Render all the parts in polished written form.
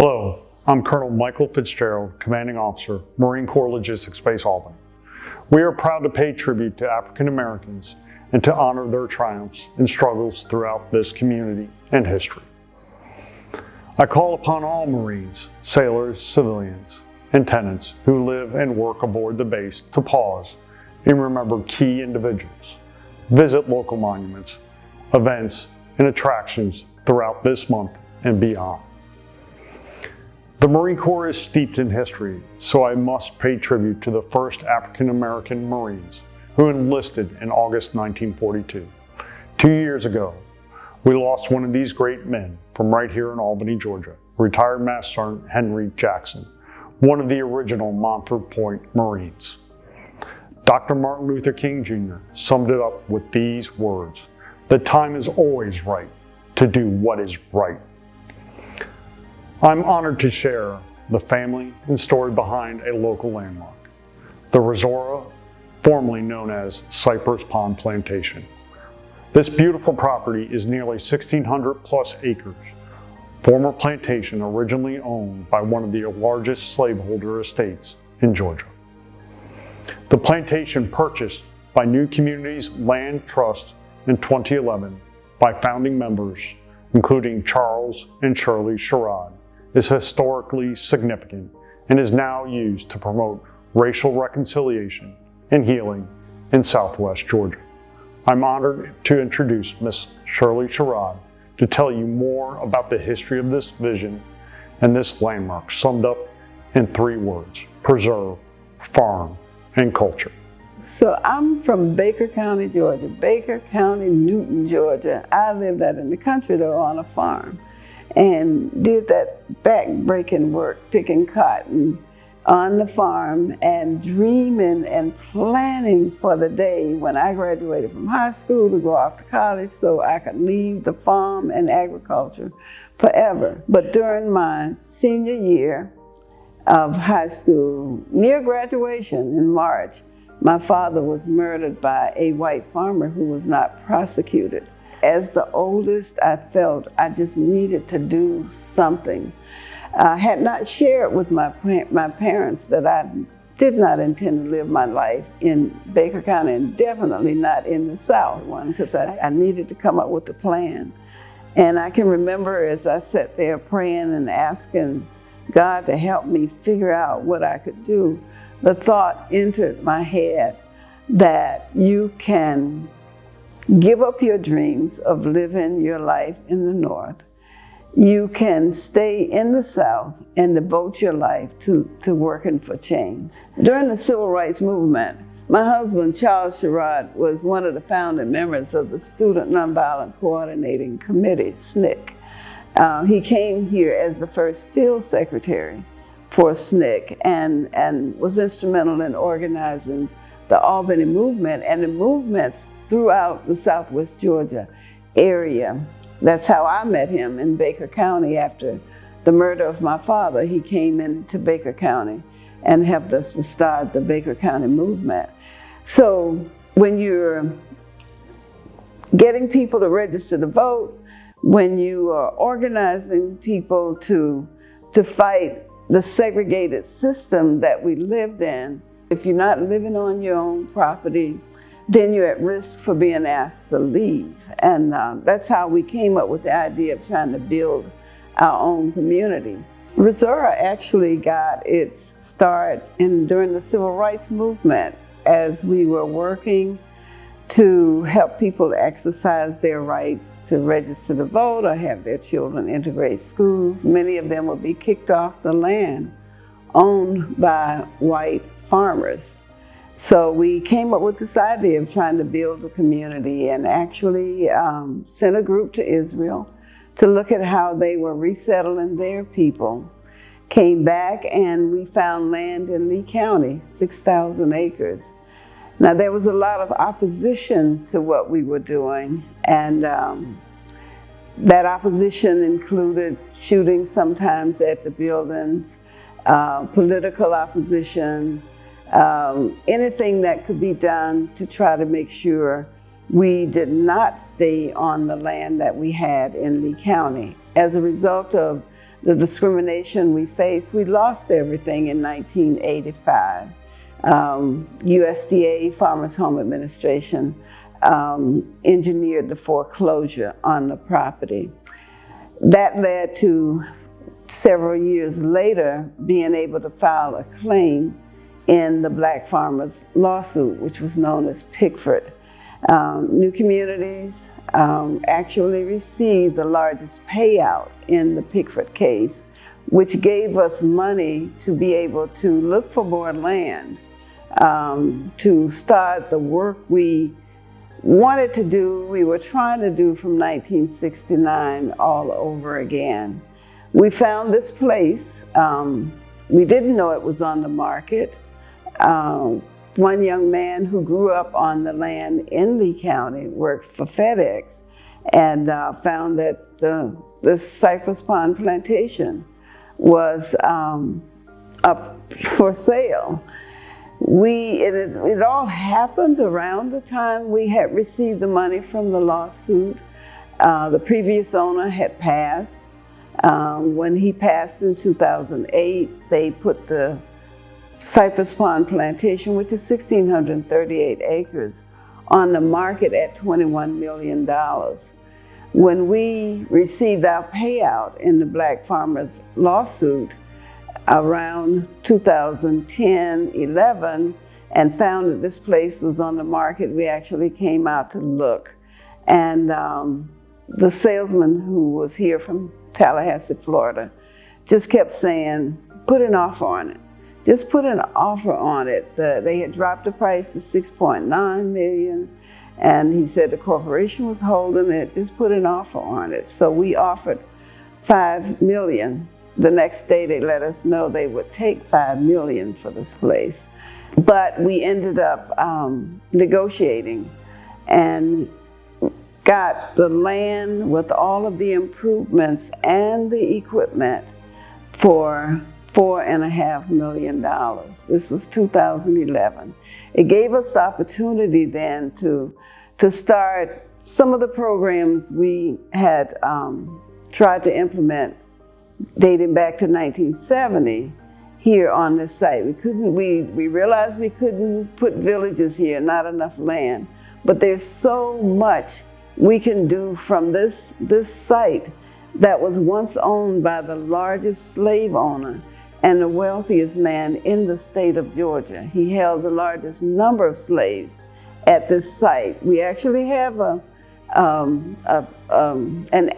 Hello, I'm Colonel Michael Fitzgerald, Commanding Officer, Marine Corps Logistics Base Albany. We are proud to pay tribute to African Americans and to honor their triumphs and struggles throughout this community and history. I call upon all Marines, sailors, civilians, and tenants who live and work aboard the base to pause and remember key individuals, visit local monuments, events, and attractions throughout this month and beyond. The Marine Corps is steeped in history, so I must pay tribute to the first African American Marines who enlisted in August 1942. 2 years ago, we lost one of these great men from right here in Albany, Georgia, retired Master Sergeant Henry Jackson, one of the original Montford Point Marines. Dr. Martin Luther King Jr. summed it up with these words: "The time is always right to do what is right." I'm honored to share the family and story behind a local landmark, the Resora, formerly known as Cypress Pond Plantation. This beautiful property is nearly 1,600 plus acres, former plantation originally owned by one of the largest slaveholder estates in Georgia. The plantation, purchased by New Communities Land Trust in 2011 by founding members, including Charles and Shirley Sherrod, is historically significant and is now used to promote racial reconciliation and healing in Southwest Georgia. I'm honored to introduce Ms. Shirley Sherrod to tell you more about the history of this vision and this landmark, summed up in 3 words: preserve, farm, and culture. So I'm from Baker County, Georgia. Baker County, Newton, Georgia. I lived out in the country though on a farm and did that back-breaking work, picking cotton on the farm and dreaming and planning for the day when I graduated from high school to go off to college so I could leave the farm and agriculture forever. But during my senior year of high school, near graduation in March, my father was murdered by a white farmer who was not prosecuted. As the oldest, I felt I just needed to do something. I had not shared with my parents that I did not intend to live my life in Baker County and definitely not in the South one, because I needed to come up with a plan. And I can remember as I sat there praying and asking God to help me figure out what I could do, the thought entered my head that you can give up your dreams of living your life in the North. You can stay in the South and devote your life to working for change. During the Civil Rights Movement, my husband, Charles Sherrod, was one of the founding members of the Student Nonviolent Coordinating Committee, SNCC. He came here as the first field secretary for SNCC and was instrumental in organizing the Albany movement and the movements throughout the Southwest Georgia area. That's how I met him in Baker County after the murder of my father. He came into Baker County and helped us to start the Baker County movement. So when you're getting people to register to vote, when you are organizing people to fight the segregated system that we lived in, if you're not living on your own property, then you're at risk for being asked to leave. And that's how we came up with the idea of trying to build our own community. Resora actually got its start during the Civil Rights Movement as we were working to help people exercise their rights to register to vote or have their children integrate schools. Many of them would be kicked off the land owned by white farmers. So we came up with this idea of trying to build a community and actually sent a group to Israel to look at how they were resettling their people. Came back and we found land in Lee County, 6,000 acres. Now there was a lot of opposition to what we were doing, and that opposition included shooting sometimes at the buildings, political opposition, anything that could be done to try to make sure we did not stay on the land that we had in Lee County. As a result of the discrimination we faced. We lost everything in 1985. USDA, Farmers Home Administration, engineered the foreclosure on the property. That led to several years later being able to file a claim in the Black Farmers lawsuit, which was known as Pickford. New Communities actually received the largest payout in the Pickford case, which gave us money to be able to look for more land, to start the work we wanted to do, we were trying to do from 1969 all over again. We found this place. We didn't know it was on the market. One young man who grew up on the land in Lee County worked for FedEx and found that this Cypress Pond plantation was up for sale. It all happened around the time we had received the money from the lawsuit. The previous owner had passed. When he passed in 2008, they put the Cypress Pond plantation, which is 1,638 acres, on the market at $21 million. When we received our payout in the Black Farmers lawsuit around 2010-11 and found that this place was on the market, we actually came out to look. And the salesman who was here from Tallahassee, Florida, just kept saying, put an offer on it. Just put an offer on it. They had dropped the price to $6.9 million, and he said the corporation was holding it. Just put an offer on it. So we offered $5 million. The next day they let us know they would take $5 million for this place. But we ended up negotiating and got the land with all of the improvements and the equipment for $4.5 million. This was 2011. It gave us the opportunity then to start some of the programs we had tried to implement dating back to 1970 here on this site. We realized we couldn't put villages here, not enough land, but there's so much we can do from this site that was once owned by the largest slave owner and the wealthiest man in the state of Georgia. He held the largest number of slaves at this site. We actually have an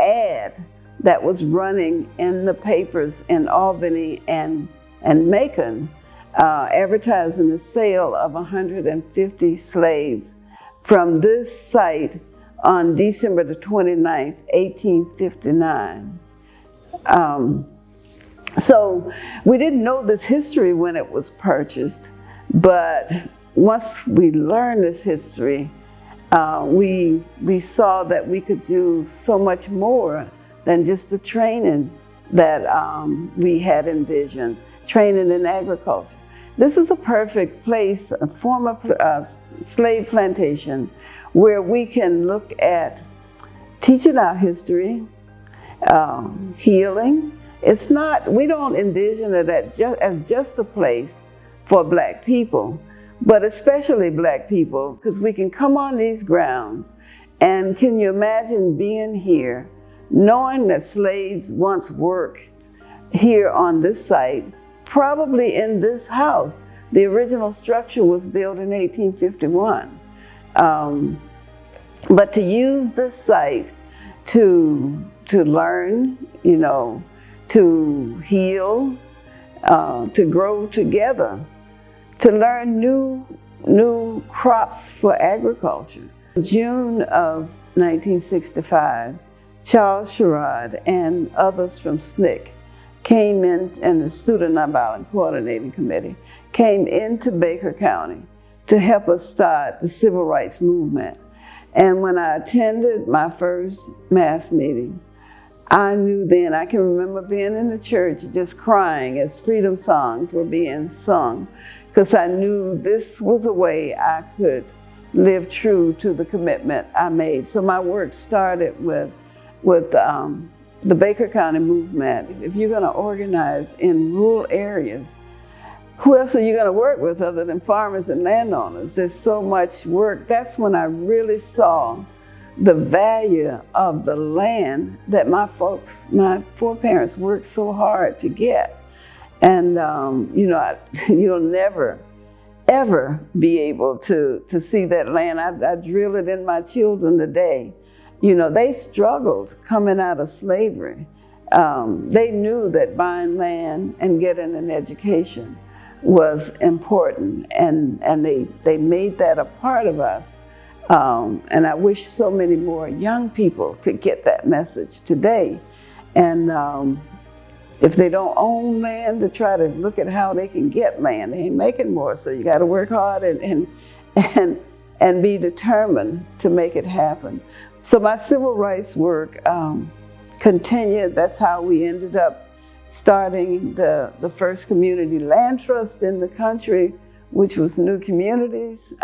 ad that was running in the papers in Albany and Macon, advertising the sale of 150 slaves from this site on December the 29th, 1859. So we didn't know this history when it was purchased, but once we learned this history, we saw that we could do so much more than just the training that we had envisioned, training in agriculture. This is a perfect place, a former slave plantation, where we can look at teaching our history, healing. It's not, we don't envision it as just a place for Black people, but especially Black people, because we can come on these grounds, and can you imagine being here, knowing that slaves once worked here on this site, probably in this house. The original structure was built in 1851. But to use this site to learn, to heal, to grow together, to learn new crops for agriculture. In June of 1965, Charles Sherrod and others from SNCC came in, and the Student Nonviolent Coordinating Committee came into Baker County to help us start the civil rights movement. And when I attended my first mass meeting, I knew then, I can remember being in the church just crying as freedom songs were being sung, because I knew this was a way I could live true to the commitment I made. So my work started with the Baker County movement, if you're going to organize in rural areas, who else are you going to work with other than farmers and landowners? There's so much work. That's when I really saw the value of the land that my foreparents worked so hard to get. And, you'll never, ever be able to see that land. I drill it in my children today. They struggled coming out of slavery. They knew that buying land and getting an education was important, and they made that a part of us. And I wish so many more young people could get that message today. And if they don't own land, to try to look at how they can get land. They ain't making more, so you got to work hard and be determined to make it happen. So my civil rights work continued. That's how we ended up starting the first community land trust in the country, which was New Communities.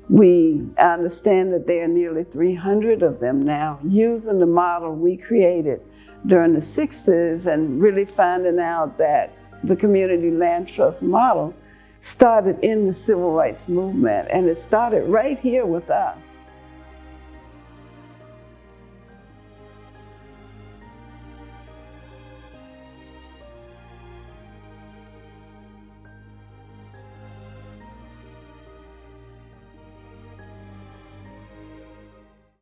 We understand that there are nearly 300 of them now, using the model we created during the 60s and really finding out that the community land trust model started in the civil rights movement, and it started right here with us.